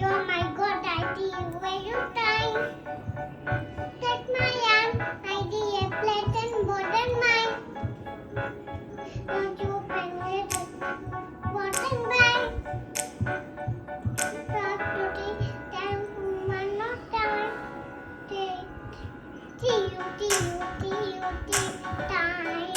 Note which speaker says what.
Speaker 1: Oh my God, Daddy, where you time? Take my hand, I did a plate and modern mine. Don't you bring it what and buy? Talk to the time, woman, not time. Take, tea, time.